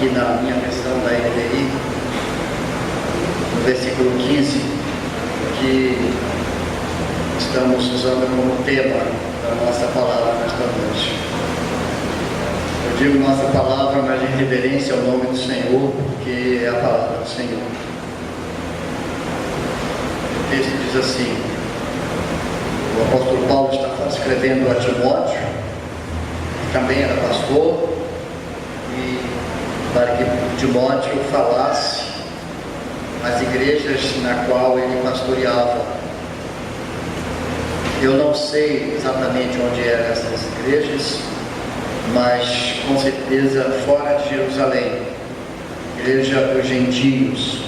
aqui na minha versão da NVI, no versículo 15, que estamos usando como tema da nossa palavra nesta noite. Eu digo nossa palavra, mas em reverência ao nome do Senhor, porque é a palavra do Senhor. O texto diz assim: o apóstolo Paulo está escrevendo a Timóteo, que também era pastor, e para que Timóteo falasse às igrejas na qual ele pastoreava. Eu não sei exatamente onde eram essas igrejas, mas com certeza fora de Jerusalém, igreja dos gentios.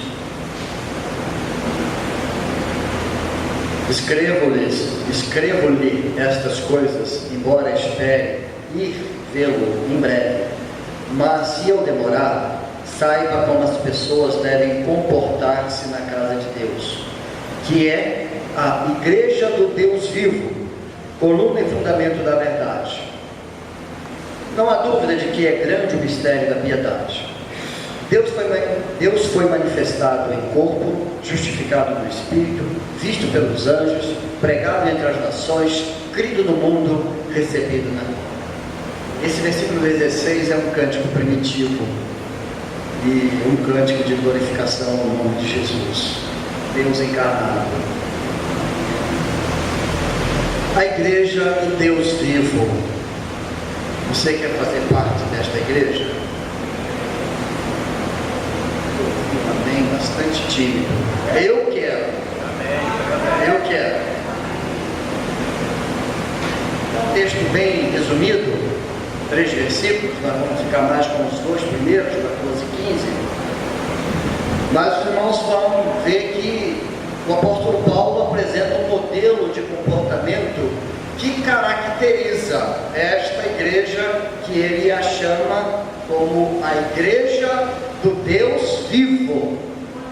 Escrevo-lhe estas coisas, embora espere ir vê-lo em breve. Mas se eu demorar, saiba como as pessoas devem comportar-se na casa de Deus, que é a igreja do Deus vivo, coluna e fundamento da verdade. Não há dúvida de que é grande o mistério da piedade. Deus foi manifestado em corpo, justificado no Espírito, visto pelos anjos, pregado entre as nações, crido no mundo, recebido na glória. Esse versículo 16 é um cântico primitivo e um cântico de glorificação no nome de Jesus, Deus encarnado. A igreja do Deus vivo. Você quer fazer parte desta igreja? Amém, bastante tímido. Eu quero. Eu quero. Um texto bem resumido, 3 versículos, nós vamos ficar mais com os 2 primeiros, 14 e 15. Mas os irmãos vão ver que o apóstolo Paulo apresenta um modelo de comportamento que caracteriza esta igreja, que ele a chama como a igreja do Deus vivo.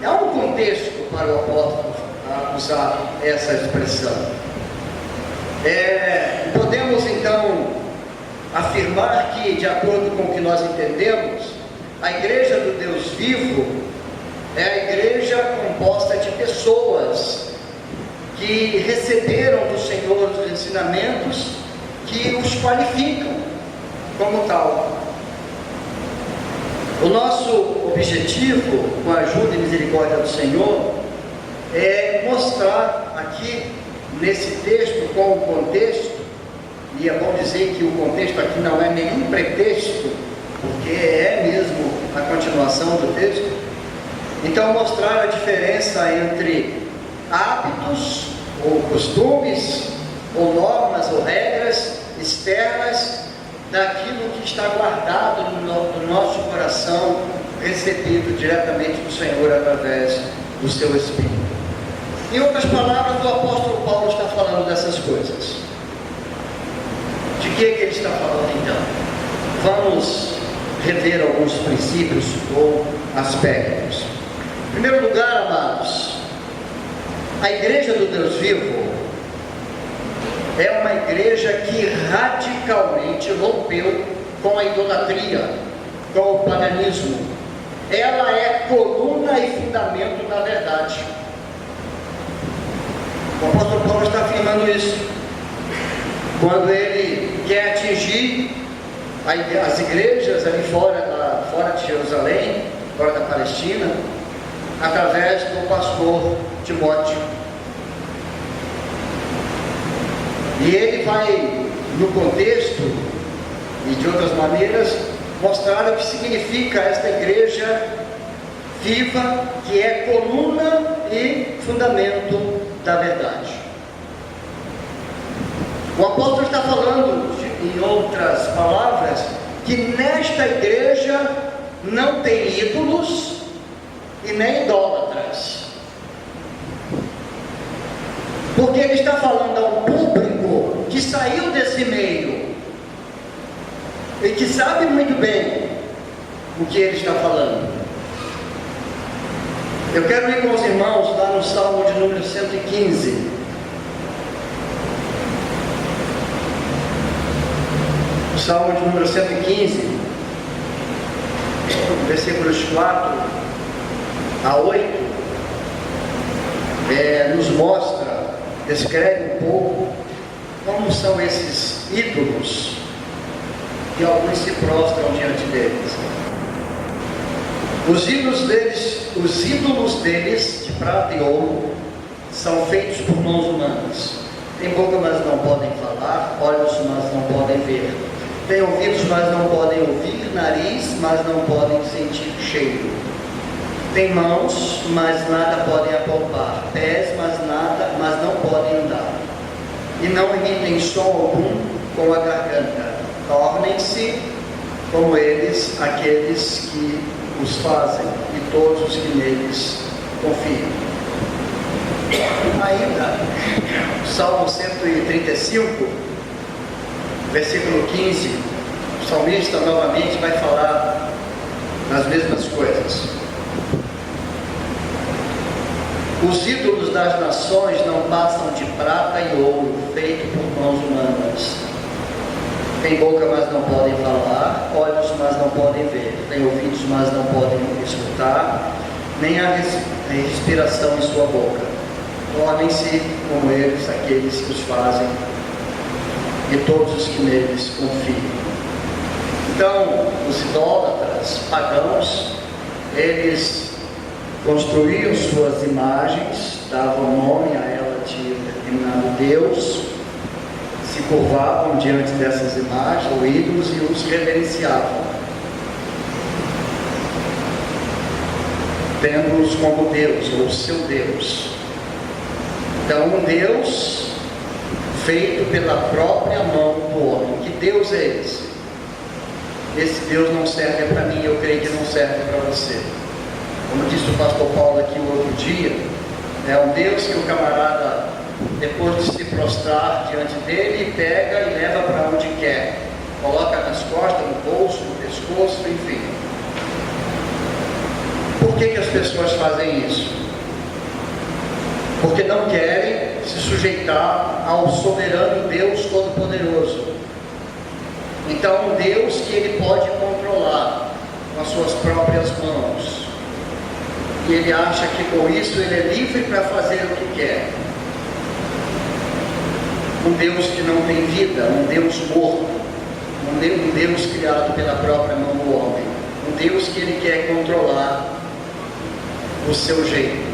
É um contexto para o apóstolo usar essa expressão. Podemos então afirmar que, de acordo com o que nós entendemos, a igreja do Deus vivo é a igreja composta de pessoas que receberam do Senhor os ensinamentos que os qualificam como tal. O nosso objetivo, com a ajuda e misericórdia do Senhor, é mostrar aqui nesse texto, com o contexto, e é bom dizer que o contexto aqui não é nenhum pretexto, porque é mesmo a continuação do texto. Então, mostrar a diferença entre hábitos, ou costumes, ou normas, ou regras externas daquilo que está guardado no nosso coração, recebido diretamente do Senhor através do seu Espírito. Em outras palavras, o apóstolo Paulo está falando dessas coisas. De que ele está falando então? Vamos rever alguns princípios ou aspectos. Em primeiro lugar, amados, a igreja do Deus vivo é uma igreja que radicalmente rompeu com a idolatria, com o paganismo. Ela é coluna e fundamento da verdade. O apóstolo Paulo está afirmando isso quando ele quer atingir as igrejas ali fora de Jerusalém, fora da Palestina, através do pastor Timóteo. E ele vai, no contexto e de outras maneiras, mostrar o que significa esta igreja viva, que é coluna e fundamento da verdade. O apóstolo está falando, em outras palavras, que nesta igreja não tem ídolos e nem idólatras. Porque ele está falando a um público que saiu desse meio e que sabe muito bem o que ele está falando. Eu quero ir com os irmãos lá no Salmo de número 115. O Salmo de número 115. versículos 4 a 8, nos mostra, descreve um pouco como são esses ídolos que alguns se prostram diante deles. Os ídolos deles, de prata e ouro, são feitos por mãos humanas. Tem boca, mas não podem falar, olhos, mas não podem ver. Tem ouvidos, mas não podem ouvir, nariz, mas não podem sentir cheiro. Tem mãos, mas nada podem apalpar, pés, mas não podem andar. E não emitem som algum com a garganta. Tornem-se como eles, aqueles que os fazem, e todos os que neles confiam. Ainda, Salmo 135, versículo 15, o salmista novamente vai falar nas mesmas coisas. Os ídolos das nações não passam de prata e ouro, feito por mãos humanas. Tem boca, mas não podem falar, olhos, mas não podem ver, tem ouvidos, mas não podem escutar, nem há respiração em sua boca. Tornem-se como eles, aqueles que os fazem, e todos os que neles confiam. Então, os idólatras pagãos, eles construíam suas imagens, davam nome a ela de determinado Deus, se curvavam diante dessas imagens ou ídolos e os reverenciavam, tendo-os como Deus ou seu Deus. Então, um Deus feito pela própria mão do homem. Que Deus é esse? Esse Deus não serve para mim, eu creio que não serve para você. Como disse o pastor Paulo aqui o outro dia, é um Deus que o camarada, depois de se prostrar diante dele, pega e leva para onde quer, coloca nas costas, no bolso, no pescoço, enfim. Por que as pessoas fazem isso? Porque não querem se sujeitar ao soberano Deus Todo-Poderoso. Então, um Deus que ele pode controlar com as suas próprias mãos. E ele acha que com isso ele é livre para fazer o que quer. Um Deus que não tem vida, um Deus morto, um Deus criado pela própria mão do homem, um Deus que ele quer controlar o seu jeito.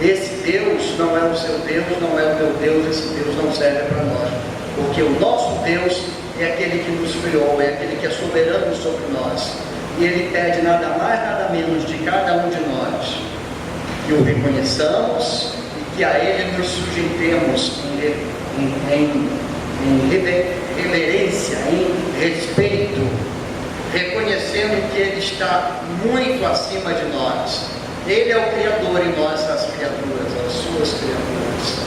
Esse Deus não é o seu Deus, não é o meu Deus, esse Deus não serve para nós, porque o nosso Deus é aquele que nos criou, é aquele que é soberano sobre nós, e ele pede nada mais, nada menos de cada um de nós, que o reconheçamos e que a ele nos sujeitemos em reverência, em respeito, reconhecendo que ele está muito acima de nós. Ele é o Criador e nós as criaturas, as suas criaturas.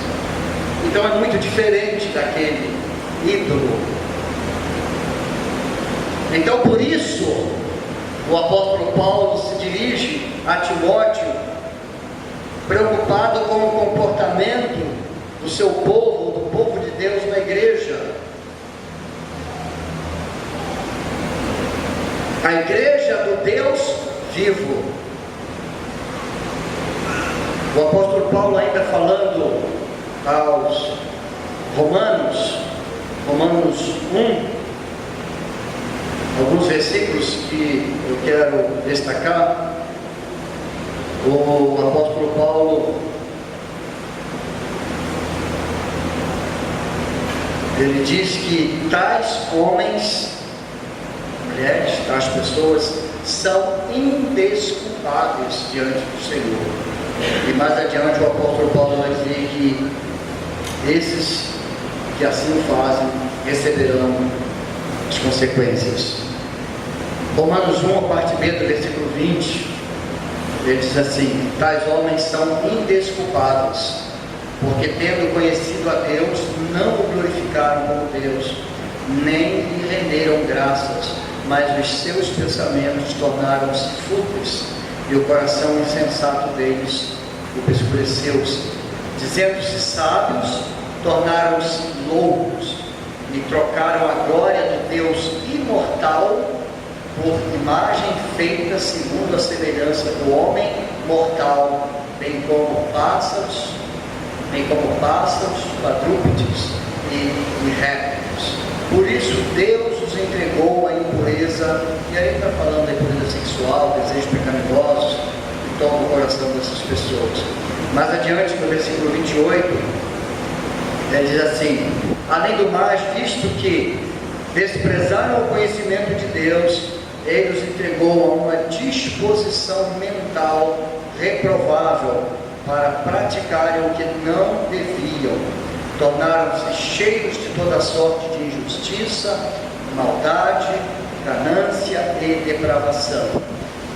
Então é muito diferente daquele ídolo. Então por isso o apóstolo Paulo se dirige a Timóteo, preocupado com o comportamento do seu povo, do povo de Deus na igreja. A igreja do Deus vivo. O apóstolo Paulo, ainda falando aos Romanos 1, alguns versículos que eu quero destacar. O apóstolo Paulo, ele diz que tais homens, mulheres, tais pessoas são indesculpáveis diante do Senhor. E mais adiante o apóstolo Paulo vai dizer que esses que assim fazem receberão as consequências. Romanos 1, a parte B do versículo 20, ele diz assim: tais homens são indesculpáveis, porque tendo conhecido a Deus, não o glorificaram como Deus, nem lhe renderam graças, mas os seus pensamentos tornaram-se fúteis, e o coração insensato deles obscureceu-se. Dizendo-se sábios, tornaram-se loucos, e trocaram a glória do Deus imortal por imagem feita segundo a semelhança do homem mortal, bem como pássaros, quadrúpedes e répteis. Por isso Deus os entregou à impureza, e aí está falando da impureza sexual, desejos pecaminosos, que toma o coração dessas pessoas. Mais adiante, no versículo 28, ele diz assim: além do mais, visto que desprezaram o conhecimento de Deus, ele os entregou a uma disposição mental reprovável para praticarem o que não deviam. Tornaram-se cheios de toda sorte de injustiça, maldade, ganância e depravação.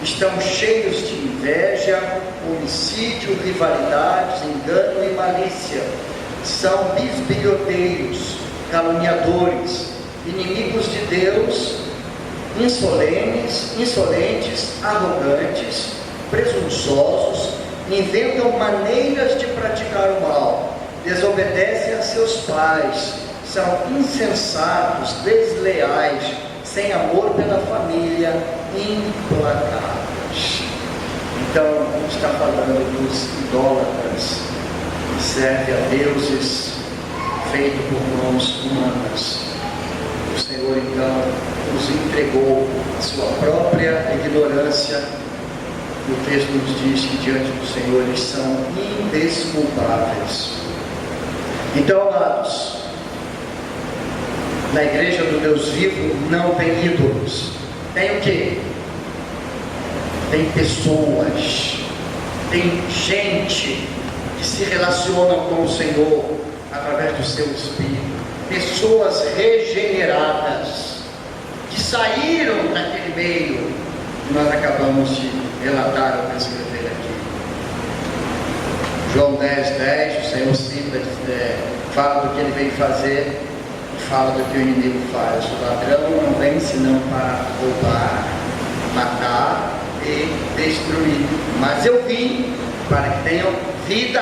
Estão cheios de inveja, homicídio, rivalidades, engano e malícia. São bisbilhoteiros, caluniadores, inimigos de Deus, insolentes, arrogantes, presunçosos, inventam maneiras de praticar o mal, desobedecem a seus pais, são insensatos, desleais, sem amor pela família, implacáveis. Então, está falando dos idólatras, que servem a deuses feitos por mãos humanas. O Senhor, então, os entregou a sua própria ignorância. O texto nos diz que diante do Senhor eles são indesculpáveis. Então, amados, na igreja do Deus vivo não tem ídolos. Tem o quê? Tem pessoas, tem gente que se relacionam com o Senhor através do seu Espírito. Pessoas regeneradas, que saíram daquele meio que nós acabamos de relatar ou escrever aqui. João 10:10, o Senhor cita, fala do que ele veio fazer e fala do que o inimigo faz. O ladrão não vem senão para roubar, matar e destruir. Mas eu vim para que tenham vida.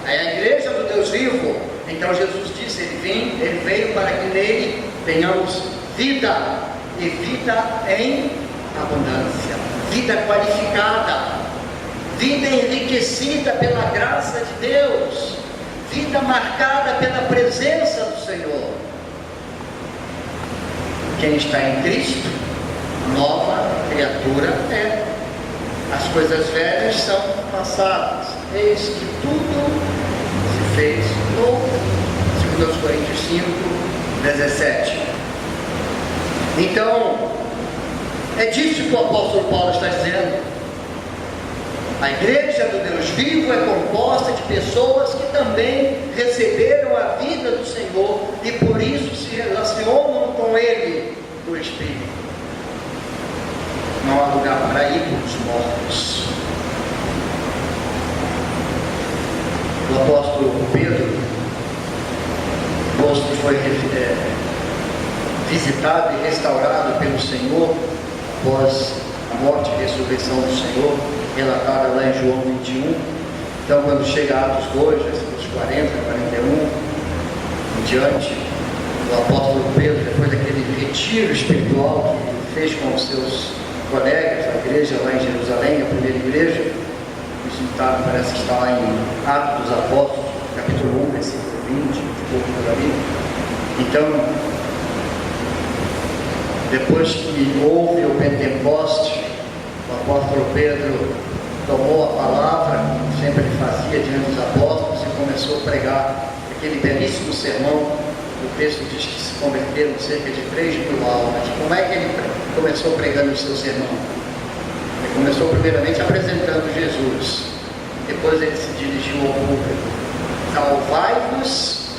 É a igreja do Deus vivo. Então Jesus disse, ele veio para que nele tenhamos vida, e vida em abundância, vida qualificada, vida enriquecida pela graça de Deus, vida marcada pela presença do Senhor. Quem está em Cristo, nova criatura é. As coisas velhas são passadas, eis que tudo se fez novo. 2 Coríntios 5:17. Então, é disso que o apóstolo Paulo está dizendo. A igreja do Deus vivo é composta de pessoas que também receberam a vida do Senhor e por isso se relacionam com Ele no Espírito. Não há lugar para ir para os mortos. O apóstolo Pedro, posto que foi visitado e restaurado pelo Senhor após a morte e ressurreição do Senhor, relatada lá em João 21. Então, quando chega a Atos 2, versículos 40, 41 em diante, o apóstolo Pedro, depois daquele retiro espiritual que fez com os seus colegas, a igreja lá em Jerusalém, a primeira igreja, isso parece que está lá em Atos dos Apóstolos, capítulo 1, versículo 20, pouco por ali. Então, depois que houve o Pentecoste, o apóstolo Pedro tomou a palavra, como sempre ele fazia diante dos apóstolos, e começou a pregar aquele belíssimo sermão. O texto diz que se converteram cerca de 3.000 almas. Como é que ele começou pregando o seu sermão? Ele começou primeiramente apresentando Jesus. Depois ele se dirigiu ao público: salvai-vos,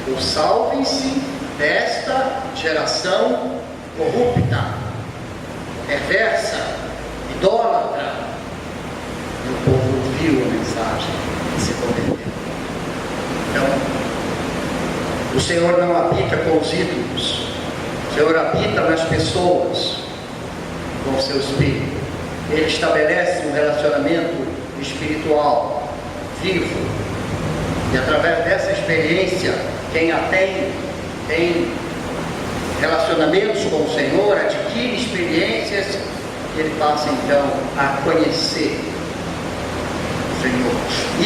ou salvem-se desta geração corrupta, perversa, idólatra. E o povo ouviu a mensagem e se converteu. Então, o Senhor não habita com os ídolos, o Senhor habita nas pessoas, com o seu Espírito. Ele estabelece um relacionamento espiritual, vivo, e através dessa experiência, quem a tem relacionamentos com o Senhor, adquire experiências, e ele passa então a conhecer o Senhor.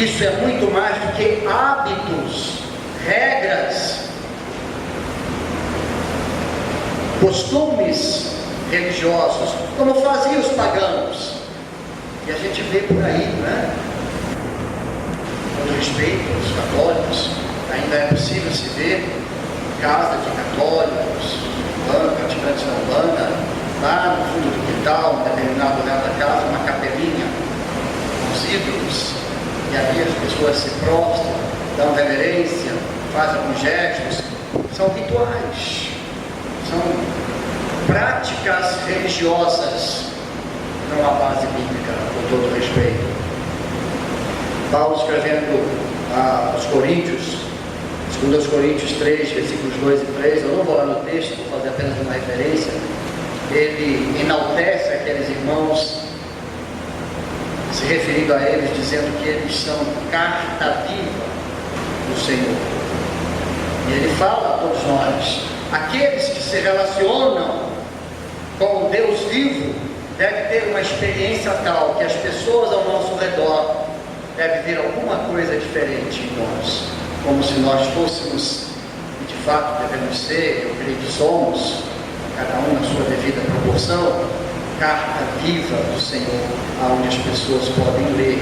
Isso é muito mais do que hábitos, regras, costumes religiosos, como faziam os pagãos. E a gente vê por aí, né? Com respeito aos católicos, ainda é possível se ver casa de católicos, praticantes da Umbanda, lá no fundo do quintal, em determinado lugar da casa, uma capelinha com os ídolos, e ali as pessoas se prostram, dão reverência, fazem alguns gestos. São rituais, são práticas religiosas, não há base bíblica, com todo respeito. Paulo escrevendo aos Coríntios, segundo aos Coríntios 3, versículos 2 e 3, eu não vou lá no texto, vou fazer apenas uma referência. Ele enaltece aqueles irmãos, se referindo a eles, dizendo que eles são carta viva do Senhor. E ele fala a todos nós, aqueles que se relacionam com o Deus vivo, devem ter uma experiência tal, que as pessoas ao nosso redor devem ver alguma coisa diferente em nós, como se nós fôssemos, e de fato devemos ser, eu creio que somos, cada um na sua devida proporção, carta viva do Senhor, onde as pessoas podem ler,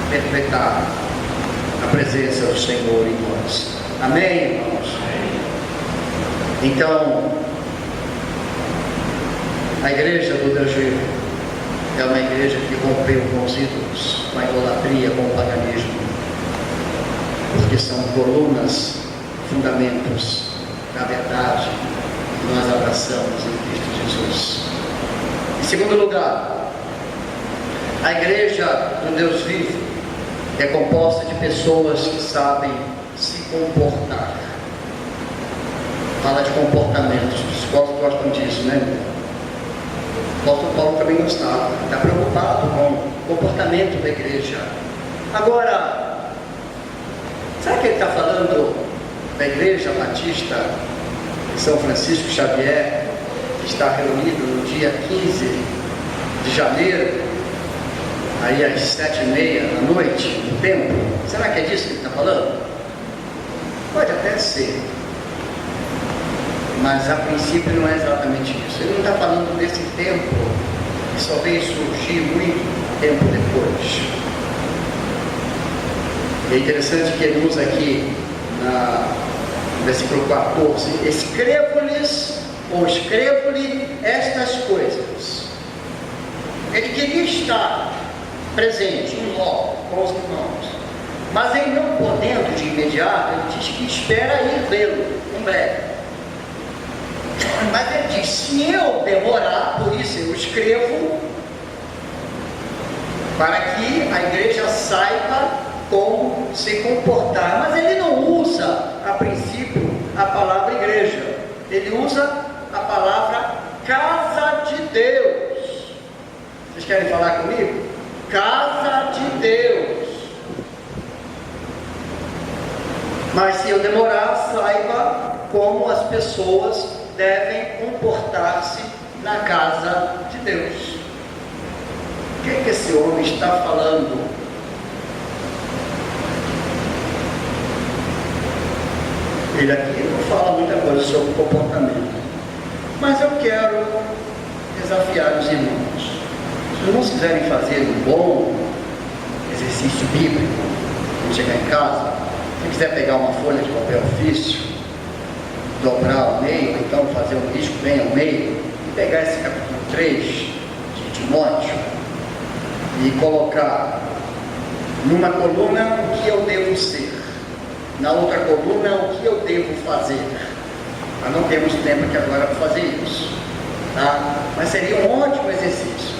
interpretar a presença do Senhor em nós. Amém, irmãos? Então, a igreja do Deus vivo é uma igreja que rompeu com os ídolos, com a idolatria, com o paganismo, porque são colunas, fundamentos da verdade que nós abraçamos em Cristo Jesus. Em segundo lugar, a igreja do Deus vivo é composta de pessoas que sabem se comportar. Fala de comportamentos, os psicólogos gostam disso, né? O apóstolo Paulo também gostava, está preocupado com o comportamento da igreja. Agora, será que ele está falando da igreja batista de São Francisco Xavier, que está reunido no dia 15 de janeiro, aí às 7h30 da noite, no templo? Será que é disso que ele está falando? Pode até ser, mas a princípio não é exatamente isso. Ele não está falando desse templo que só veio surgir muito tempo depois. É interessante que ele usa aqui no versículo 14: escrevo-lhes, ou escrevo-lhe estas coisas. Ele queria estar presente, em loco, com os irmãos, mas ele não podendo de imediato, ele diz que espera ir vê-lo em breve. Mas ele diz, se eu demorar, por isso eu escrevo, para que a igreja saiba como se comportar. Mas ele não usa, a princípio, a palavra igreja. Ele usa a palavra casa de Deus. Vocês querem falar comigo? Casa de Deus. Mas se eu demorar, saiba como as pessoas devem comportar-se na casa de Deus. O que é que esse homem está falando? Ele aqui não fala muita coisa sobre comportamento, mas eu quero desafiar os irmãos. Se os irmãos quiserem fazer um bom exercício bíblico, quando chegar em casa, se quiser pegar uma folha de papel ofício, dobrar ao meio, então fazer um risco bem ao meio, e pegar esse capítulo 3 de Timóteo e colocar numa coluna o que eu devo ser, na outra coluna o que eu devo fazer. Nós não temos tempo aqui agora para fazer isso, tá? Mas seria um ótimo exercício.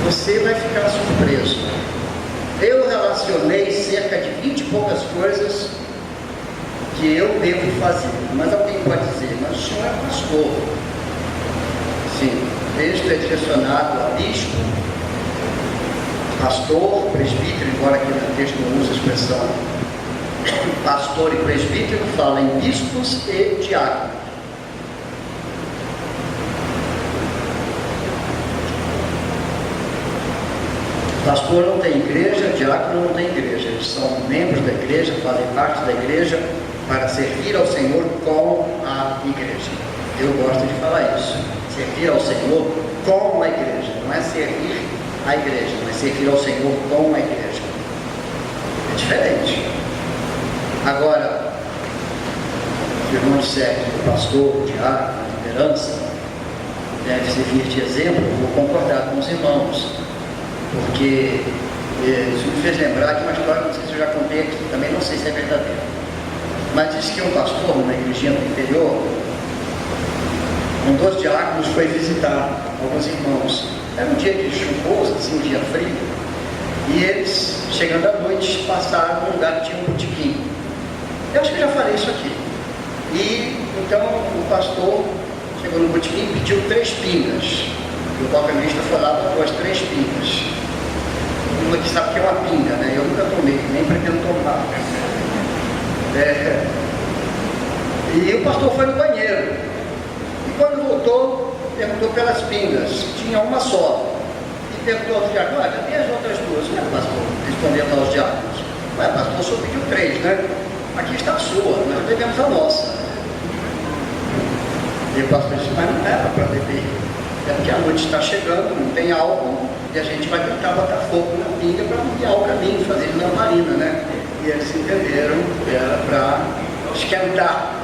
Você vai ficar surpreso. Eu relacionei cerca de 20 e poucas coisas que eu devo fazer. Mas alguém pode dizer, mas o senhor é pastor. Sim, o texto é direcionado a bispo, pastor, presbítero, embora aqui no texto não use a expressão pastor e presbítero, fala em bispos e diáconos. Pastor não tem igreja, diácono não tem igreja. Eles são membros da igreja, fazem parte da igreja para servir ao Senhor com a igreja. Eu gosto de falar isso. Servir ao Senhor com a igreja. Não é servir a igreja, mas servir ao Senhor com a igreja. É diferente. Agora, se o irmão disser que o pastor, o diácono, a liderança deve servir de exemplo, eu vou concordar com os irmãos, porque isso me fez lembrar de uma história, não sei se eu já contei aqui, também não sei se é verdadeira, mas disse que um pastor numa igrejinha do interior, um dos diáconos foi visitar alguns irmãos. Era um dia de chuvoso, assim, um dia frio, e eles, chegando à noite, passaram num lugar que tinha um botequim. Eu acho que eu já falei isso aqui. E então o pastor chegou no botequim e pediu 3 pingas. E o balconista foi lá e botou as 3 pingas. Todo mundo aqui sabe o que é uma pinga, né? Eu nunca tomei, nem pretendo tomar. E o pastor foi no banheiro. E quando voltou, perguntou pelas pingas. Tinha uma só. E perguntou ao diácono: cadê as outras 2? Ué, pastor, respondendo aos diáconos: ué, pastor, o senhor pediu 3, né? Aqui está a sua, nós bebemos a nossa. E o pastor disse: mas não era para beber. É porque a noite está chegando, não tem álcool, e a gente vai tentar botar fogo na pinga para guiar o caminho, fazer lamparina, né? E eles entenderam que era para esquentar,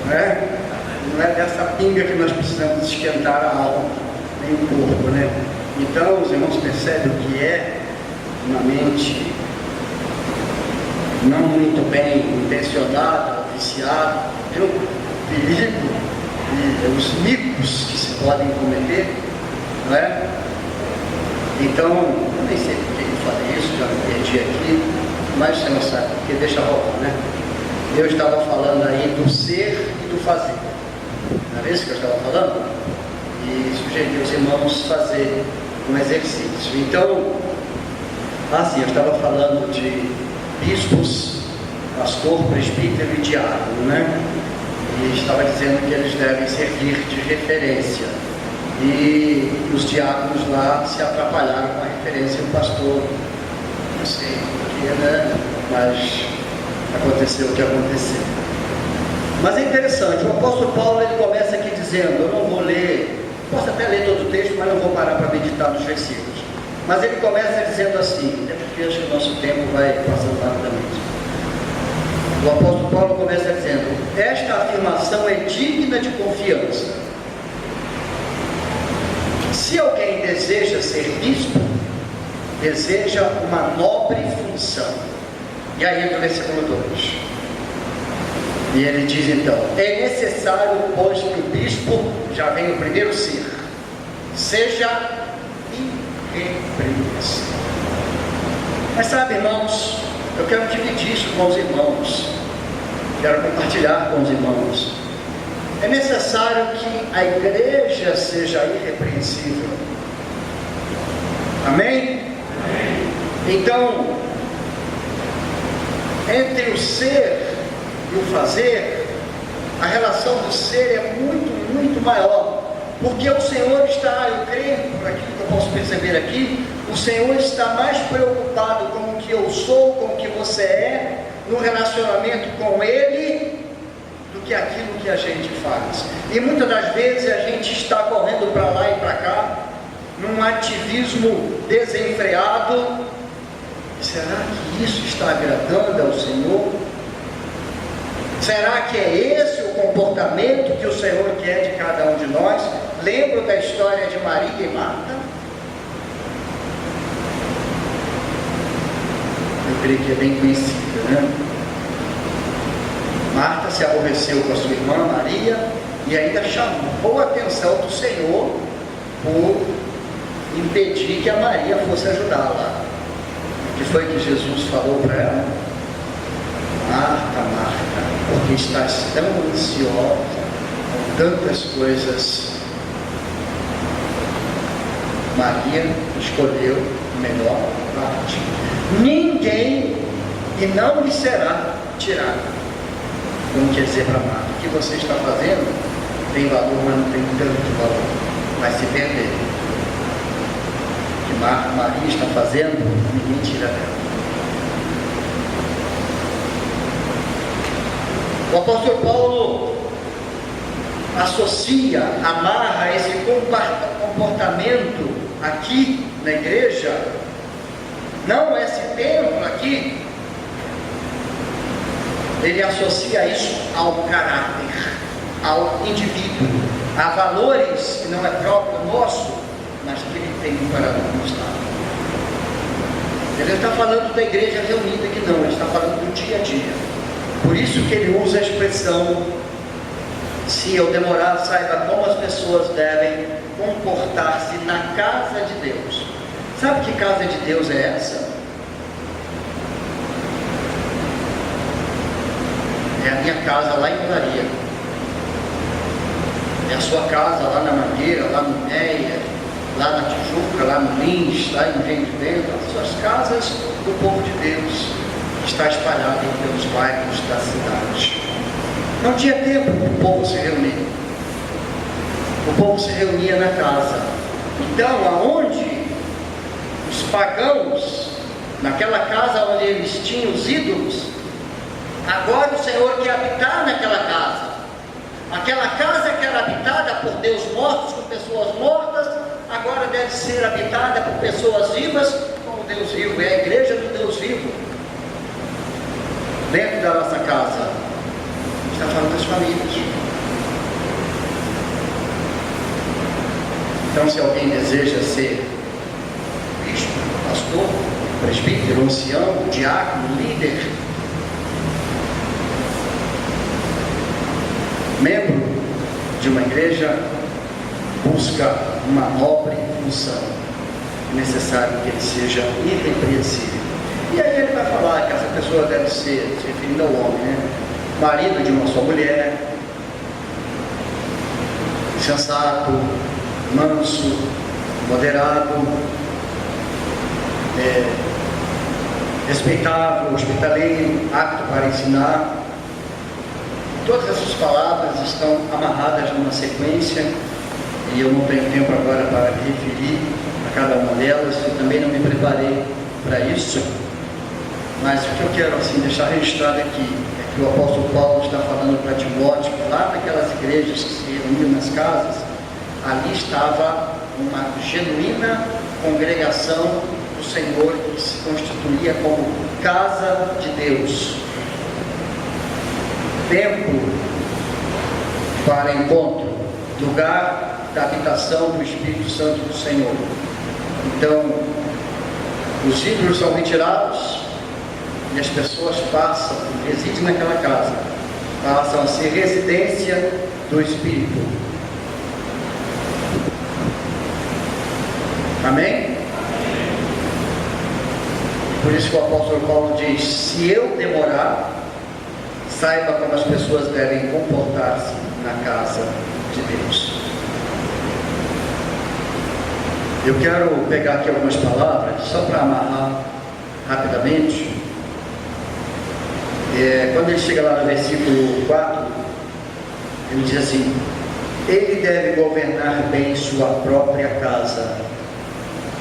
né? Não é dessa pinga que nós precisamos esquentar a alma, nem o corpo, né? Então, os irmãos percebem o que é uma mente não muito bem intencionada, viciada, viu? Perigo e os micos que se podem cometer, não é? Então, eu nem sei por que eu falei isso, já me perdi aqui, mas você não sabe, porque deixa rolar, né? Eu estava falando aí do ser e do fazer. Não é isso que eu estava falando? E sugeri aos irmãos fazer um exercício. Então, assim, eu estava falando de bispos, pastor, presbítero e diácono, né? E estava dizendo que eles devem servir de referência. E os diáconos lá se atrapalharam com a referência do pastor. Não sei porquê, né? Mas aconteceu o que aconteceu. Mas é interessante, o apóstolo Paulo ele começa aqui dizendo, eu não vou ler, posso até ler todo o texto, mas não vou parar para meditar nos versículos. Mas ele começa dizendo assim, até porque acho que o nosso tempo vai passando rapidamente. O apóstolo Paulo começa dizendo, esta afirmação é digna de confiança. Se alguém deseja ser bispo, deseja uma nobre função. E aí entra o versículo 2. E ele diz então, é necessário, pois, que o bispo, já vem o primeiro ser, seja irrepreensível. Mas sabe, irmãos, eu quero dividir isso com os irmãos, quero compartilhar com os irmãos. É necessário que a igreja seja irrepreensível. Amém? Amém. Então, entre o ser e o fazer, a relação do ser é muito, muito maior. Porque o Senhor está, eu creio, por aquilo que eu posso perceber aqui, o Senhor está mais preocupado com o que eu sou, com o que você é, no relacionamento com Ele, do que aquilo que a gente faz. E muitas das vezes a gente está correndo para lá e para cá, num ativismo desenfreado. Será que isso está agradando ao Senhor? Será que é esse o comportamento que o Senhor quer de cada um de nós? Lembro da história de Maria e Marta? Eu creio que é bem conhecida, né? Marta se aborreceu com a sua irmã Maria e ainda chamou a atenção do Senhor por impedir que a Maria fosse ajudá-la. O que foi que Jesus falou para ela? Marta, Marta, porque estás tão ansiosa com tantas coisas. Maria escolheu a melhor parte. Ninguém, e não lhe será tirado. Como quer dizer para Marta, o que você está fazendo tem valor, mas não tem tanto valor. Vai se perder. O que que Maria está fazendo, ninguém tira dela. O apóstolo Paulo associa, amarra esse comportamento aqui na igreja, não esse templo aqui, ele associa isso ao caráter, ao indivíduo, a valores que não é próprio nosso, mas que ele tem para nos dar. Ele não está falando da igreja reunida aqui não, ele está falando do dia a dia. Por isso que ele usa a expressão: se eu demorar, saiba como as pessoas devem comportar-se na casa de Deus. Sabe que casa de Deus é essa? É a minha casa lá em Olaria. É a sua casa lá na Mangueira, lá no Meia, lá na Tijuca, lá no Lins, lá em Engenho de Bento. As suas casas do povo de Deus, que está espalhado pelos bairros da cidade. Não tinha tempo para o povo se reunir. O povo se reunia na casa. Então, aonde os pagãos, naquela casa onde eles tinham os ídolos, agora o Senhor quer habitar naquela casa. Aquela casa que era habitada por Deus mortos, com pessoas mortas, agora deve ser habitada por pessoas vivas, com o Deus vivo. É a igreja do Deus vivo dentro da nossa casa. Está falando das famílias. Então, se alguém deseja ser bispo, pastor, presbítero, ancião, diácono, líder, membro de uma igreja, busca uma nobre função, é necessário que ele seja irrepreensível. E aí ele vai falar que essa pessoa deve ser, se referindo ao homem, né? Marido de uma só mulher, sensato, manso, moderado, respeitável, hospitaleiro, apto para ensinar. Todas essas palavras estão amarradas numa sequência, e eu não tenho tempo agora para me referir a cada uma delas. Eu também não me preparei para isso, mas o que eu quero assim deixar registrado aqui é que o apóstolo Paulo está falando para Timóteo, lá naquelas igrejas que se reuniam nas casas, ali estava uma genuína congregação do Senhor, que se constituía como casa de Deus, templo para encontro, lugar da habitação do Espírito Santo do Senhor. Então, os ídolos são retirados e as pessoas passam, residem naquela casa, passam a ser residência do Espírito. Amém? Por isso que o apóstolo Paulo diz: se eu demorar, saiba como as pessoas devem comportar-se na casa de Deus. Eu quero pegar aqui algumas palavras, só para amarrar rapidamente. Quando ele chega lá no versículo 4, ele diz assim: ele deve governar bem sua própria casa.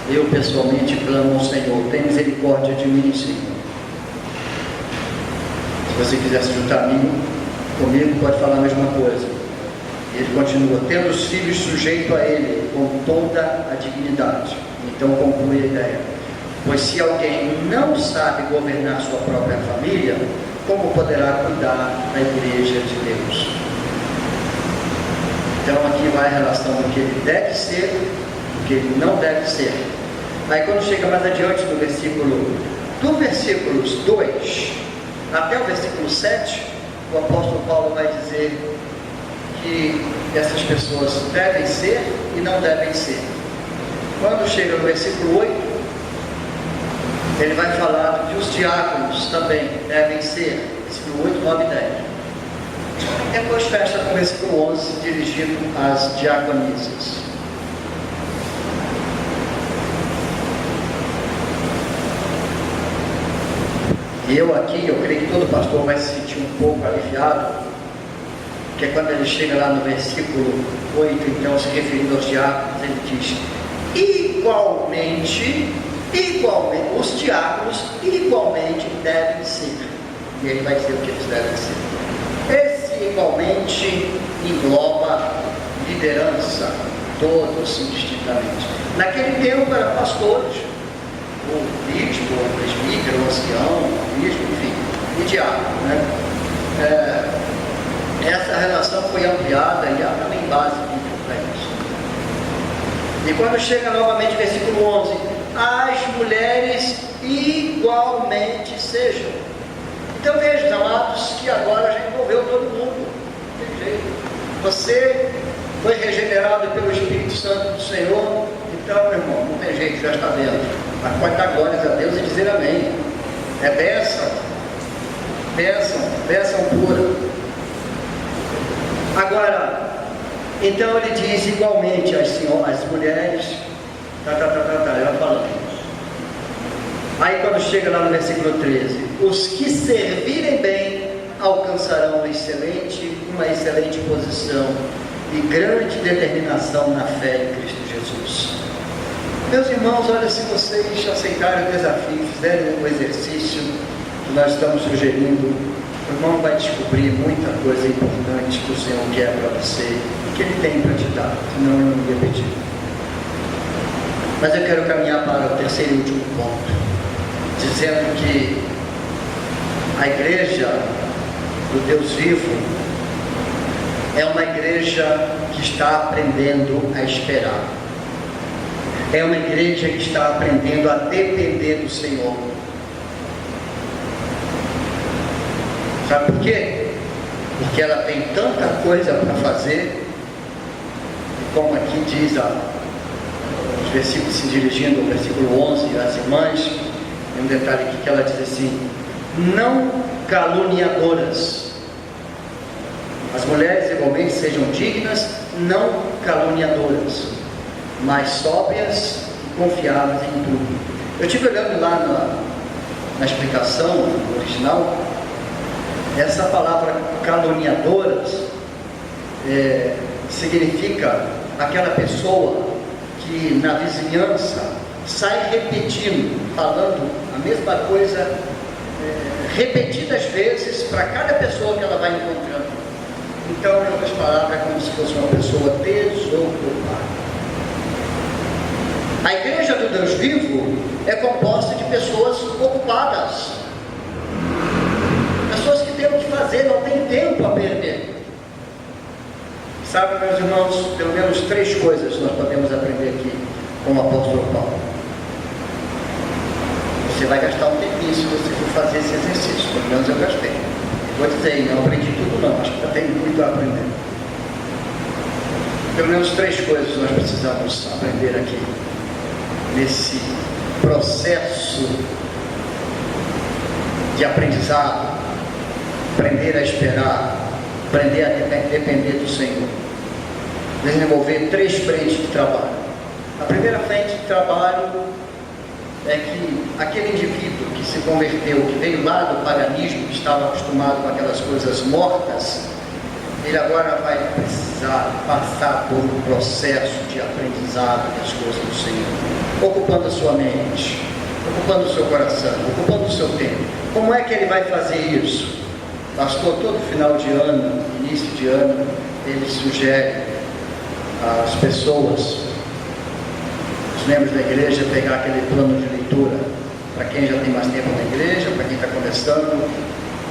Eu pessoalmente clamo ao Senhor: tem misericórdia de mim, Senhor. Se você quiser se juntar a mim, comigo, pode falar a mesma coisa. E ele continua: tendo os filhos sujeito a ele com toda a dignidade. Então conclui a ideia: pois se alguém não sabe governar sua própria família, como poderá cuidar da igreja de Deus? Então aqui vai a relação do que ele deve ser, do que ele não deve ser. Aí quando chega mais adiante do versículos 2 até o versículo 7, o apóstolo Paulo vai dizer que essas pessoas devem ser e não devem ser. Quando chega no versículo 8, ele vai falar que os diáconos também devem ser, versículo 8, 9 e 10. Depois fecha com o versículo 11, dirigido às diaconisas. E eu creio que todo pastor vai se sentir um pouco aliviado, porque quando ele chega lá no versículo 8, então, se referindo aos diáconos, ele diz: e igualmente, os diáconos igualmente devem ser. E ele vai dizer o que eles devem ser. Esse igualmente engloba liderança, todos indistintamente. Naquele tempo eram pastores, o bispo, o presbítero, o ancião, o bispo, enfim, e diácono, né? Essa relação foi ampliada e há também base para isso. E quando chega novamente versículo 11, as mulheres igualmente sejam. Então vejam, amados, que agora já envolveu todo mundo. Não tem jeito. Você foi regenerado pelo Espírito Santo do Senhor, então, meu irmão, não tem jeito, já está dentro. Mas pode dar glórias a Deus e dizer amém. É bênção pura. Agora, então ele diz igualmente às senhoras, às mulheres, ela falando isso. Aí quando chega lá no versículo 13, os que servirem bem alcançarão uma excelente posição e grande determinação na fé em Cristo Jesus. Meus irmãos, olha, se vocês aceitarem o desafio, fizerem o exercício que nós estamos sugerindo, o irmão vai descobrir muita coisa importante que o Senhor quer para você e que Ele tem para te dar, senão eu não ia pedir. Mas eu quero caminhar para o terceiro e último ponto, dizendo que a igreja do Deus vivo é uma igreja que está aprendendo a esperar. É uma igreja que está aprendendo a depender do Senhor. Sabe por quê? Porque ela tem tanta coisa para fazer, e como aqui diz os versículos se dirigindo ao versículo 11, as irmãs, tem um detalhe aqui que ela diz assim: não caluniadoras. As mulheres igualmente sejam dignas, não caluniadoras, mas sóbrias e confiáveis em tudo. Eu estive olhando lá na explicação original, essa palavra caluniadoras significa aquela pessoa que na vizinhança sai repetindo, falando a mesma coisa repetidas vezes para cada pessoa que ela vai encontrando. Então, em outras palavras, é como se fosse uma pessoa desocupada. A igreja do Deus vivo é composta de pessoas ocupadas, pessoas que têm o que fazer, não têm tempo a perder. Sabe, meus irmãos, pelo menos 3 coisas nós podemos aprender aqui com o apóstolo Paulo. Você vai gastar um tempinho se você for fazer esse exercício, pelo menos eu gastei. Vou dizer, não aprendi tudo não, acho que já tem muito a aprender. Pelo menos 3 coisas nós precisamos aprender aqui, nesse processo de aprendizado, aprender a esperar, aprender a depender do Senhor. Desenvolver 3 frentes de trabalho. A primeira frente de trabalho é que aquele indivíduo que se converteu, que veio lá do paganismo, que estava acostumado com aquelas coisas mortas, ele agora vai precisar passar por um processo de aprendizado das coisas do Senhor, ocupando a sua mente, ocupando o seu coração, ocupando o seu tempo. Como é que ele vai fazer isso? Pastor, todo final de ano, início de ano, ele sugere às pessoas, os membros da igreja, pegar aquele plano de leitura, para quem já tem mais tempo na igreja, para quem está começando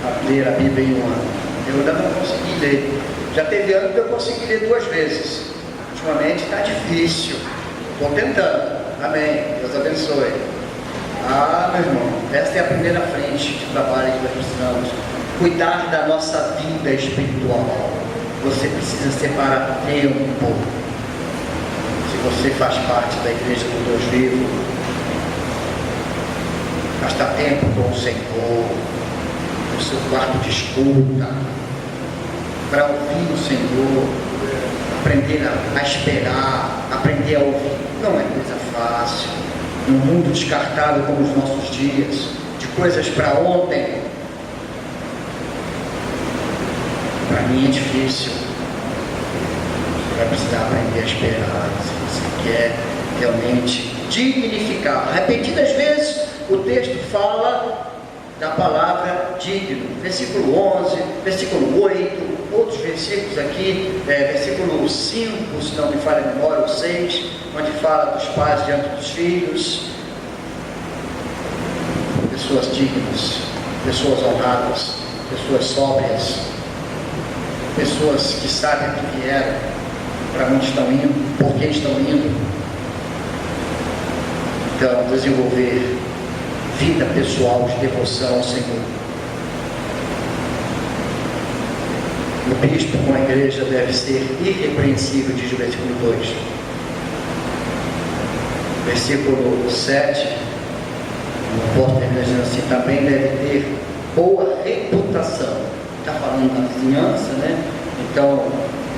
a ler a Bíblia em um ano. Eu ainda não consegui ler. Já teve ano que eu consegui ler 2 vezes. Ultimamente está difícil. Estou tentando. Amém. Deus abençoe. Meu irmão, essa é a primeira frente de trabalho que nós precisamos. Cuidar da nossa vida espiritual. Você precisa separar tempo. Se você faz parte da igreja do Deus vivo, gastar tempo com o Senhor, no seu quarto de escuta, para ouvir o Senhor, aprender a esperar, aprender a ouvir. Não é coisa fácil. Num mundo descartável como os nossos dias, de coisas para ontem, para mim é difícil. Você vai precisar aprender a esperar. Se você quer realmente dignificar. Repetidas vezes o texto fala da palavra digno. Versículo 11, versículo 8, outros versículos aqui, versículo 5, se não me falha a memória, o 6, onde fala dos pais diante dos filhos. Pessoas dignas, pessoas honradas, pessoas sóbrias, pessoas que sabem o que vieram, para onde estão indo, por que estão indo. Então, desenvolver vida pessoal de devoção ao Senhor. O bispo com a igreja deve ser irrepreensível, diz o versículo 2. Versículo 7, não posso terminar dizendo assim, também deve ter boa reputação. Está falando da vizinhança, né? Então,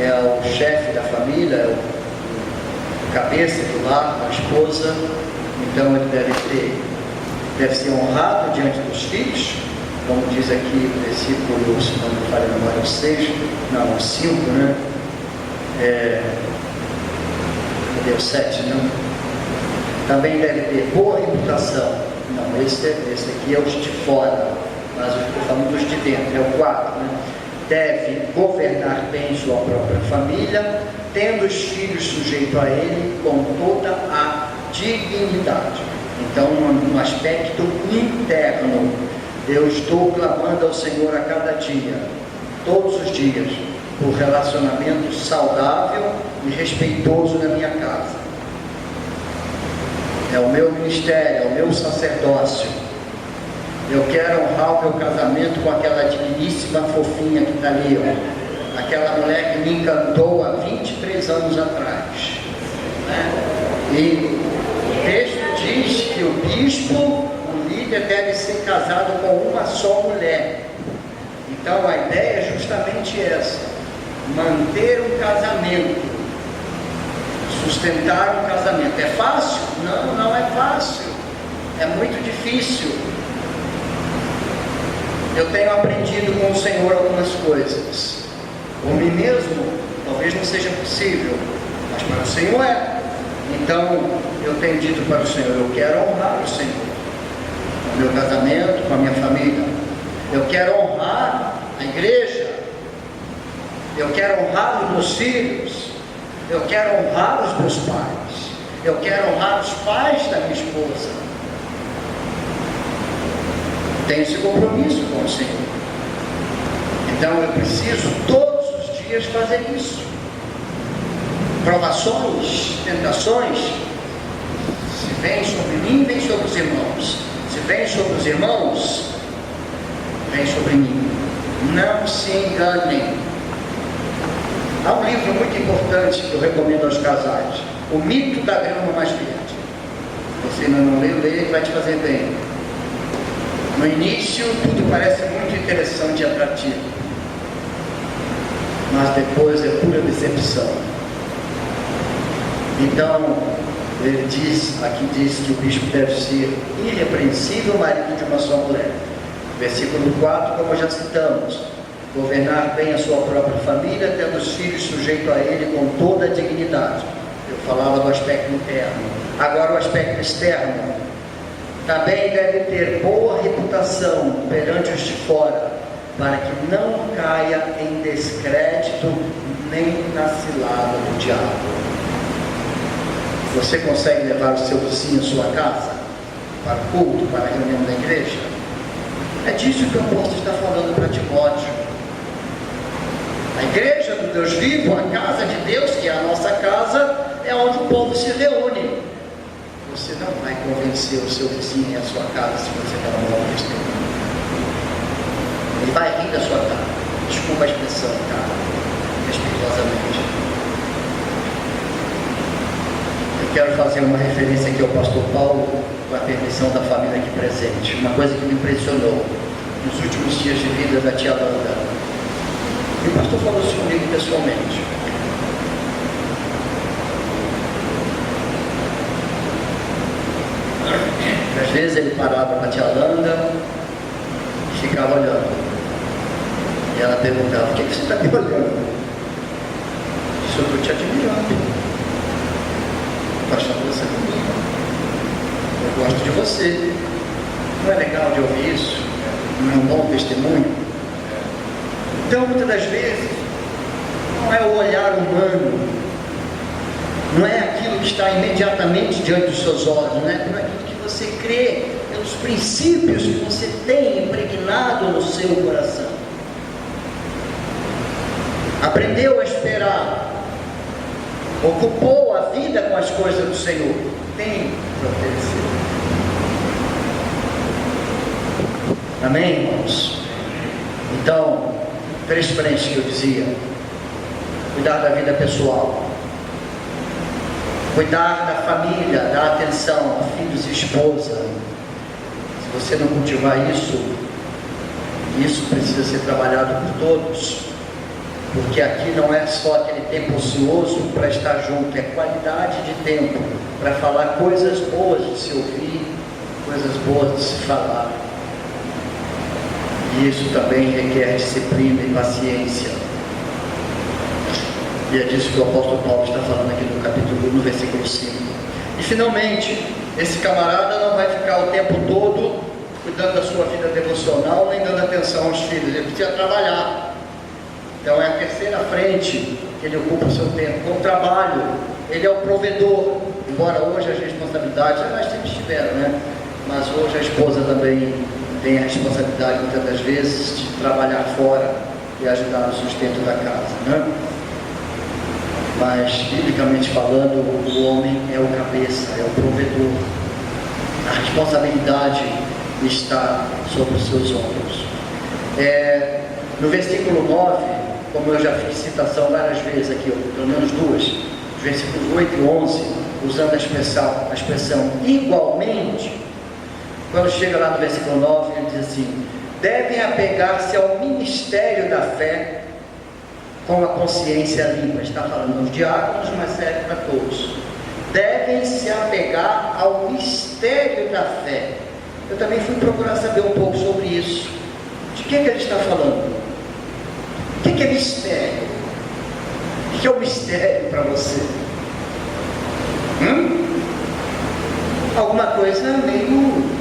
é o chefe da família, é o cabeça do lar, a esposa. Então, ele deve ser honrado diante dos filhos, como diz aqui o versículo, se não me falha a memória, o 6, não, o 5, né? Cadê o 7, não? Também deve ter boa reputação. Não, esse aqui é os de fora, mas eu estou falando dos de dentro, é o 4, né? Deve governar bem sua própria família, tendo os filhos sujeitos a ele com toda a dignidade. Então, um aspecto interno, eu estou clamando ao Senhor a cada dia, todos os dias, por relacionamento saudável e respeitoso na minha casa. É o meu ministério, é o meu sacerdócio. Eu quero honrar o meu casamento com aquela digníssima fofinha que está ali, ó. Aquela mulher que me encantou há 23 anos atrás, né? E o texto diz que o bispo, o líder, deve ser casado com uma só mulher. Então a ideia é justamente essa: manter um casamento, sustentar um casamento. É fácil? Não, não é fácil. É muito difícil. Eu tenho aprendido com o Senhor algumas coisas. Por mim mesmo, talvez não seja possível, mas para o Senhor é. Então, eu tenho dito para o Senhor, eu quero honrar o Senhor, com o meu casamento, com a minha família. Eu quero honrar a igreja. Eu quero honrar os meus filhos. Eu quero honrar os meus pais. Eu quero honrar os pais da minha esposa. Tenho esse compromisso com o Senhor. Então eu preciso todos os dias fazer isso. Provações, tentações, se vem sobre mim, vem sobre os irmãos. Se vem sobre os irmãos, vem sobre mim. Não se enganem. Há um livro muito importante que eu recomendo aos casais, O Mito da Grama Mais Verde. Você ainda não leu, leia, que vai te fazer bem. No início, tudo parece muito interessante e atrativo, mas depois é pura decepção. Então, ele diz, aqui diz que o bispo deve ser irrepreensível marido de uma só mulher. Versículo 4, como já citamos, governar bem a sua própria família, tendo os filhos sujeitos a ele com toda a dignidade. Eu falava do aspecto interno. Agora o aspecto externo. Também deve ter boa reputação perante os de fora, para que não caia em descrédito nem na cilada do diabo. Você consegue levar o seu vizinho à sua casa, para o culto, para a reunião da igreja? É disso que o apóstolo está falando para Timóteo. A igreja do Deus vivo, a casa de Deus, que é a nossa casa, é onde o povo se reúne. Você não vai convencer o seu vizinho e a sua casa se você der um bom testemunho. Ele vai rir da sua cara. Desculpa a expressão, cara, respeitosamente. Eu quero fazer uma referência aqui ao pastor Paulo, com a permissão da família aqui presente. Uma coisa que me impressionou nos últimos dias de vida da tia Wanda. E o pastor falou isso comigo pessoalmente. Às vezes ele parava com a tia Landa e ficava olhando. E ela perguntava: por que você está me olhando? Eu estou te admirando. Pastor, conversa comigo. Eu gosto de você. Não é legal de ouvir isso? Não é um bom testemunho? Então, muitas das vezes, não é o olhar humano, não é aquilo que está imediatamente diante dos seus olhos, não é aquilo que você crê, pelos princípios que você tem impregnado no seu coração. Aprendeu a esperar, ocupou a vida com as coisas do Senhor, tem para oferecer. Amém, irmãos? Então, 3 frentes que eu dizia: cuidar da vida pessoal, cuidar da família, dar atenção a filhos e esposa. Se você não cultivar isso, isso precisa ser trabalhado por todos, porque aqui não é só aquele tempo ocioso para estar junto, é qualidade de tempo para falar coisas boas de se ouvir, coisas boas de se falar. E isso também requer disciplina e paciência. E é disso que o apóstolo Paulo está falando aqui no capítulo 1, no versículo 5. E finalmente, esse camarada não vai ficar o tempo todo cuidando da sua vida devocional, nem dando atenção aos filhos. Ele precisa trabalhar. Então é a terceira frente que ele ocupa o seu tempo, com o trabalho. Ele é o provedor. Embora hoje as responsabilidades, elas sempre estiveram, né? Mas hoje a esposa também tem a responsabilidade, muitas das vezes, de trabalhar fora e ajudar no sustento da casa, né? Mas, biblicamente falando, o homem é o cabeça, é o provedor. A responsabilidade está sobre os seus ombros. No versículo 9, como eu já fiz citação várias vezes aqui, pelo menos 2, versículos 8 e 11, usando a expressão igualmente, quando chega lá no versículo 9, ele diz assim: devem apegar-se ao ministério da fé com a consciência limpa. Está falando dos diáconos, mas serve para todos. Devem se apegar ao mistério da fé. Eu também fui procurar saber um pouco sobre isso. De que ele está falando? O que é mistério? O que é o mistério para você? Alguma coisa meio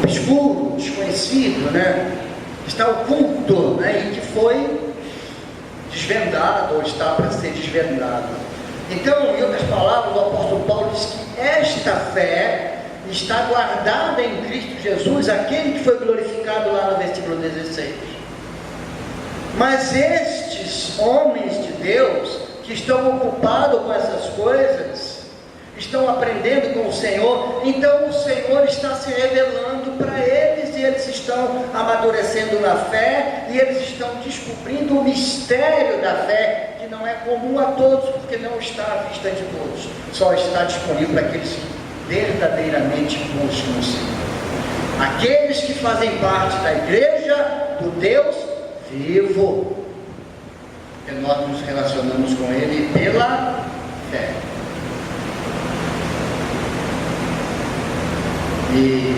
obscuro, desconhecido, né? Está oculto, né? E que foi desvendado, ou está para ser desvendado. Então, em outras palavras, o apóstolo Paulo diz que esta fé está guardada em Cristo Jesus, aquele que foi glorificado lá no versículo 16. Mas estes homens de Deus, que estão ocupados com essas coisas, estão aprendendo com o Senhor, então o Senhor está se revelando para eles, e eles estão amadurecendo na fé, e eles estão descobrindo o mistério da fé, que não é comum a todos, porque não está à vista de todos, só está disponível para aqueles que verdadeiramente buscam o Senhor, aqueles que fazem parte da igreja do Deus vivo, e nós nos relacionamos com Ele pela fé. E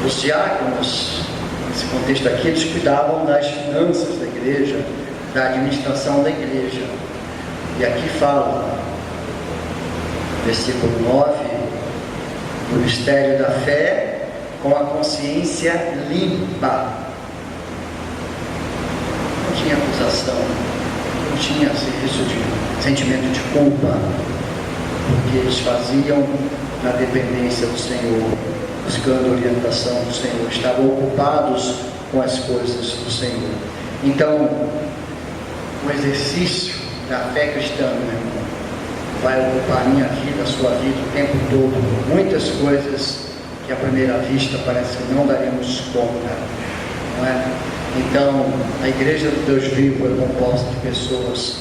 os diáconos, nesse contexto aqui, eles cuidavam das finanças da igreja, da administração da igreja. E aqui fala, versículo 9, do mistério da fé com a consciência limpa. Não tinha acusação, não tinha sentimento de culpa, porque eles faziam na dependência do Senhor, buscando a orientação do Senhor, estavam ocupados com as coisas do Senhor. Então, o exercício da fé cristã, meu irmão, vai ocupar a minha vida, a sua vida, o tempo todo, muitas coisas que à primeira vista parece que não daremos conta, não é? Então, a igreja do Deus vivo é composta de pessoas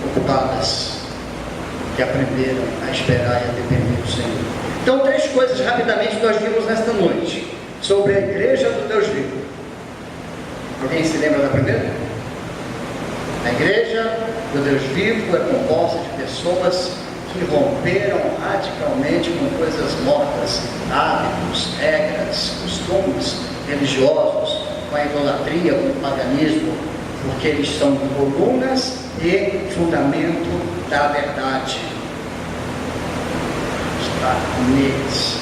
ocupadas, que aprenderam a esperar e a depender do Senhor. Então, 3 coisas rapidamente que nós vimos nesta noite sobre a igreja do Deus vivo. Alguém se lembra da primeira? A igreja do Deus vivo é composta de pessoas que romperam radicalmente com coisas mortas, hábitos, regras, costumes religiosos, com a idolatria, com o paganismo, porque eles são colunas e fundamento da verdade. está neles.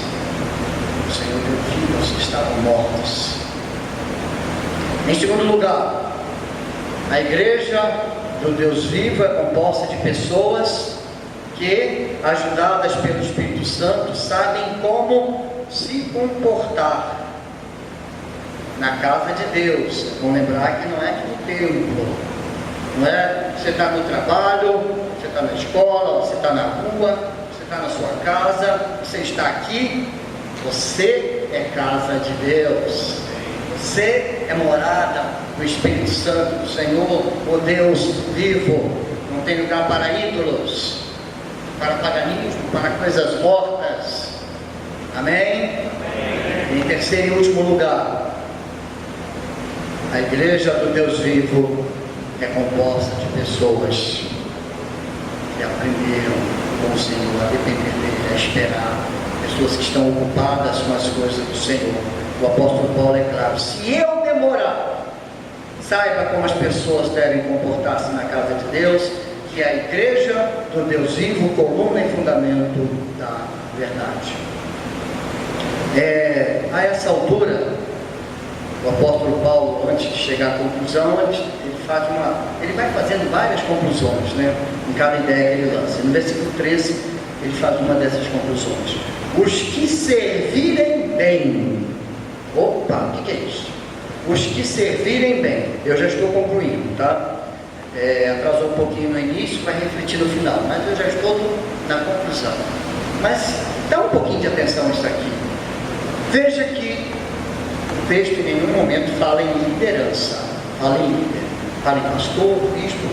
O Senhor deu vida aos que estavam mortos. Em segundo lugar, a igreja do Deus vivo é composta de pessoas que, ajudadas pelo Espírito Santo, sabem como se comportar na casa de Deus. Vamos lembrar que não é aqui no templo, não é? Você está no trabalho, você está na escola, você está na rua, você está na sua casa, você está aqui, você é casa de Deus, você é morada do Espírito Santo do Senhor, o Deus vivo. Não tem lugar para ídolos, para paganismo, para coisas mortas. Amém? Em terceiro e último lugar, a igreja do Deus vivo é composta de pessoas que aprenderam com o Senhor a depender dele, a esperar, pessoas que estão ocupadas com as coisas do Senhor. O apóstolo Paulo é claro: se eu demorar, saiba como as pessoas devem comportar-se na casa de Deus, que é a igreja do Deus vivo, coluna e fundamento da verdade. A essa altura, o apóstolo Paulo, antes de chegar à conclusão, ele vai fazendo várias conclusões, né, em cada ideia que ele lança. No versículo 13, ele faz uma dessas conclusões: os que servirem bem. Opa, o que é isso? Os que servirem bem. Eu já estou concluindo, tá? Atrasou um pouquinho no início, vai refletir no final, mas eu já estou na conclusão. Mas dá um pouquinho de atenção nisso aqui. Veja que o texto em nenhum momento fala em liderança, fala em líder, fala em pastor, bispo,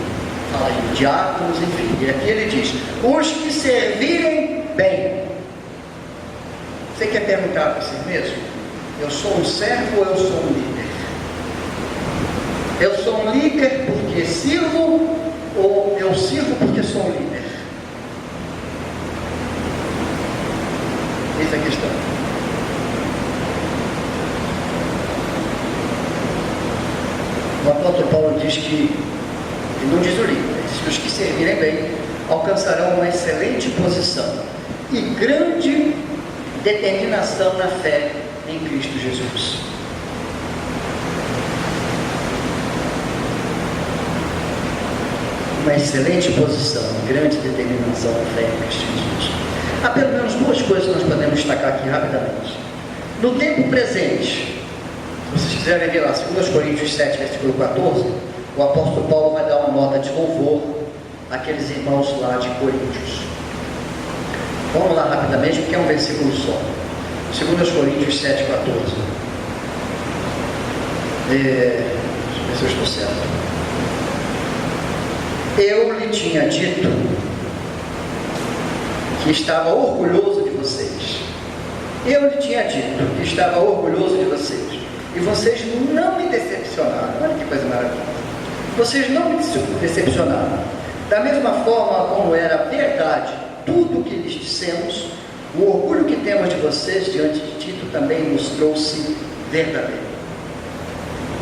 fala em diáconos, enfim. E aqui ele diz: os que servirem bem. Você quer perguntar para si mesmo: eu sou um servo ou eu sou um líder? Eu sou um líder porque sirvo, ou eu sirvo porque sou um líder? Essa é a questão. O apóstolo Paulo diz que, ele não diz o líder, ele diz que os que servirem bem alcançarão uma excelente posição e grande determinação na fé em Cristo Jesus. Uma excelente posição, grande determinação na fé em Cristo Jesus. Há pelo menos duas coisas que nós podemos destacar aqui rapidamente. No tempo presente, se vocês quiserem ver lá, 2 Coríntios 7, versículo 14, o apóstolo Paulo vai dar uma nota de louvor àqueles irmãos lá de Coríntios. Vamos lá rapidamente, porque é um versículo só. 2 Coríntios 7, 14. Deixa eu ver se eu estou certo. Eu lhe tinha dito que estava orgulhoso de vocês. Eu lhe tinha dito que estava orgulhoso de vocês. E vocês não me decepcionaram. Olha que coisa maravilhosa. Vocês não me decepcionaram. Da mesma forma como era verdade tudo o que lhes dissemos, o orgulho que temos de vocês diante de Tito também nos trouxe verdadeiro.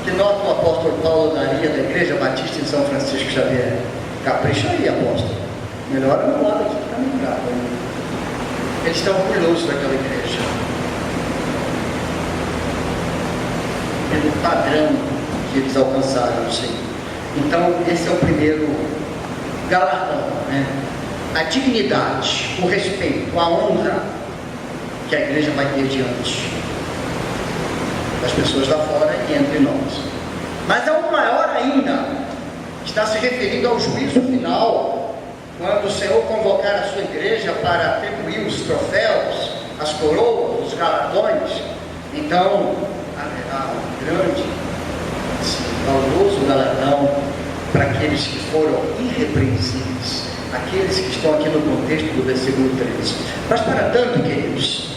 Que nota o apóstolo Paulo daria da Igreja Batista em São Francisco Xavier? Capricha aí, apóstolo. Melhora no lado aqui para mim, cara. Eles estão orgulhosos daquela igreja, pelo padrão que eles alcançaram, sim. Então, esse é o primeiro galardão, né? A dignidade, o respeito, a honra que a igreja vai ter diante das pessoas lá fora e entre nós. Mas há um maior ainda, está se referindo ao juízo final, quando o Senhor convocar a sua igreja para atribuir os troféus, as coroas, os galardões. Então haverá um grande, valoroso galardão para aqueles que foram irrepreensíveis, aqueles que estão aqui no contexto do versículo 13. Mas para tanto, queridos,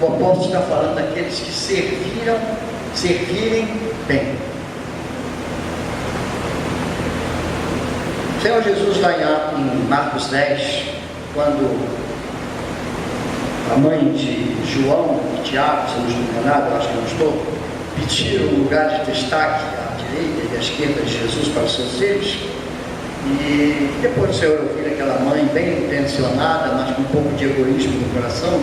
o apóstolo está falando daqueles que servirem bem. O Senhor Jesus, lá em Marcos 10, quando a mãe de João e Tiago, se eu não estou enganado, eu acho que não estou, pediram um lugar de destaque à direita e à esquerda de Jesus para os seus filhos, E depois do Senhor ouvir aquela mãe bem intencionada, mas com um pouco de egoísmo no coração,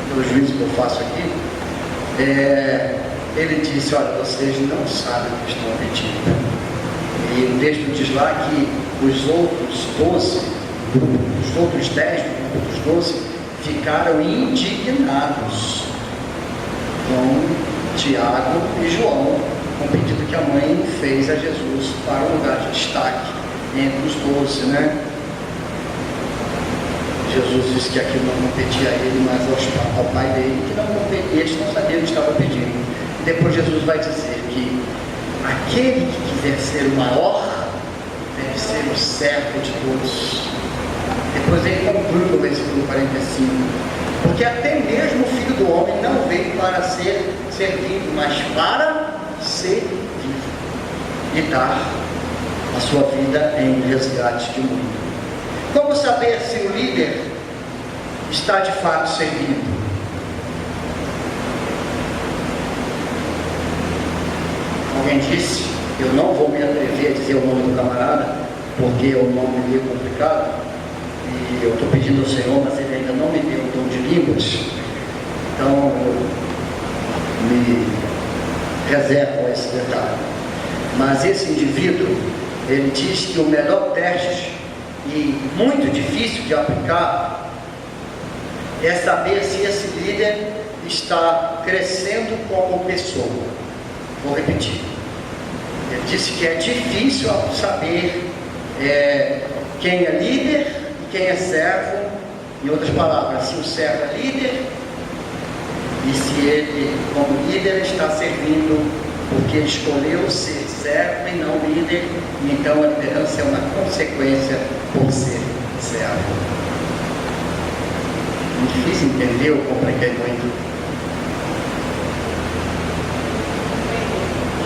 pelo juízo que eu faço aqui, ele disse: olha, vocês não sabem o que estão pedindo. E o texto diz lá que os outros 12, os outros 10 do grupo dos 12, ficaram indignados com Tiago e João, com o pedido que a mãe fez a Jesus para um lugar de destaque entre os 12, né? Jesus disse que aquilo não competia a ele, mas ao pai dele, que não competia, eles não sabiam o que estavam pedindo. E depois Jesus vai dizer que aquele que quiser ser o maior, deve ser o servo de todos. Depois ele conclui no versículo 45, porque até mesmo o Filho do Homem não veio para ser servido, mas para servir e dar a sua vida em resgate de mundo. Como saber se o líder está de fato servindo? Alguém disse, eu não vou me atrever a dizer o nome do camarada, porque o nome é meio complicado, e eu estou pedindo ao Senhor, mas ele ainda não me deu o dom de línguas, então eu me reservo a esse detalhe. Mas esse indivíduo, ele diz que o melhor teste, e muito difícil de aplicar, é saber se esse líder está crescendo como pessoa. Vou repetir. Ele disse que é difícil saber quem é líder e quem é servo. Em outras palavras, se o servo é líder e se ele, como líder, está servindo porque ele escolheu ser servo e não líder, e então a liderança é uma consequência por ser servo. Muito difícil entender, eu compliquei muito.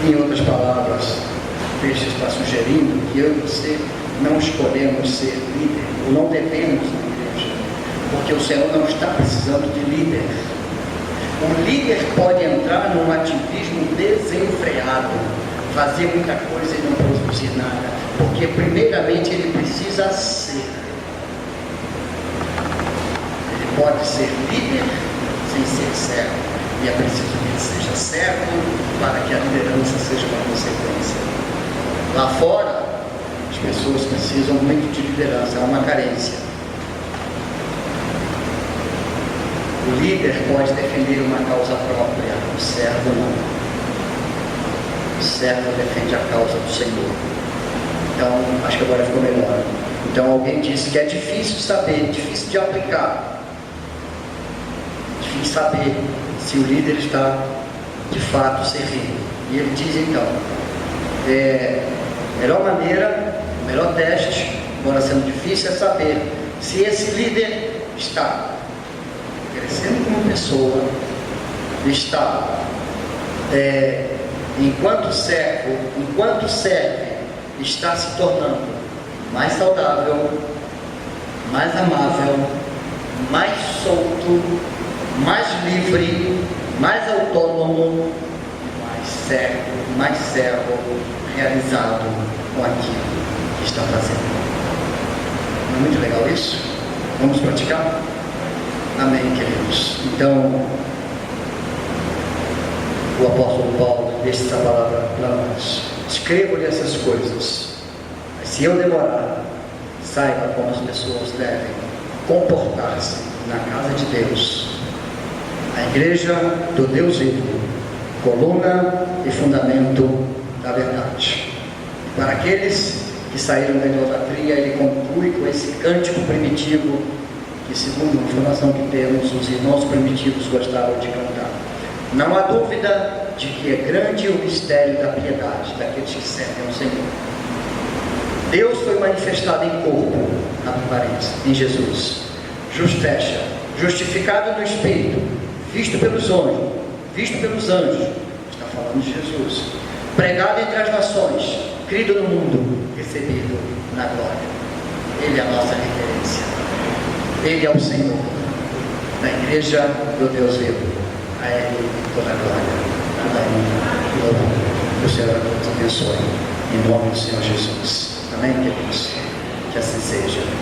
Em outras palavras, o texto está sugerindo que eu e você não escolhemos ser líder, ou não devemos na igreja, porque o Senhor não está precisando de líder. Um líder pode entrar num ativismo desenfreado, fazer muita coisa e não produzir nada, porque primeiramente ele precisa ser. Ele pode ser líder sem ser servo, e é preciso que ele seja servo para que a liderança seja uma consequência. Lá fora, as pessoas precisam muito de liderança, há uma carência. O líder pode defender uma causa própria, o servo não. O servo defende a causa do Senhor. Então, acho que agora ficou melhor. Então, alguém disse que é difícil saber, difícil de aplicar, difícil saber se o líder está de fato servindo. E ele diz então, melhor maneira, melhor teste, embora sendo difícil, é saber se esse líder está crescendo como pessoa, está enquanto serve, está se tornando mais saudável, mais amável, mais solto, mais livre, mais autônomo, mais servo realizado com aquilo que está fazendo. Não é muito legal isso? Vamos praticar? Amém, queridos. Então, o apóstolo Paulo deixa essa palavra para nós. Escrevo-lhe essas coisas, mas se eu demorar, saiba como as pessoas devem comportar-se na casa de Deus, a igreja do Deus vivo, coluna e fundamento da verdade. Para aqueles que saíram da idolatria, ele conclui com esse cântico primitivo que, segundo a informação que temos, os irmãos primitivos gostavam de cantar. Não há dúvida de que é grande o mistério da piedade daqueles que servem ao Senhor. Deus foi manifestado em corpo, abre parênteses, em Jesus, justificado no Espírito, visto pelos anjos, está falando de Jesus, pregado entre as nações, crido no mundo, recebido na glória. Ele é a nossa referência, Ele é o Senhor da igreja do Deus vivo. A Ele toda a glória, toda a honra e louvor. Que o Senhor nos abençoe, em nome do Senhor Jesus. Amém, queridos? Que assim seja.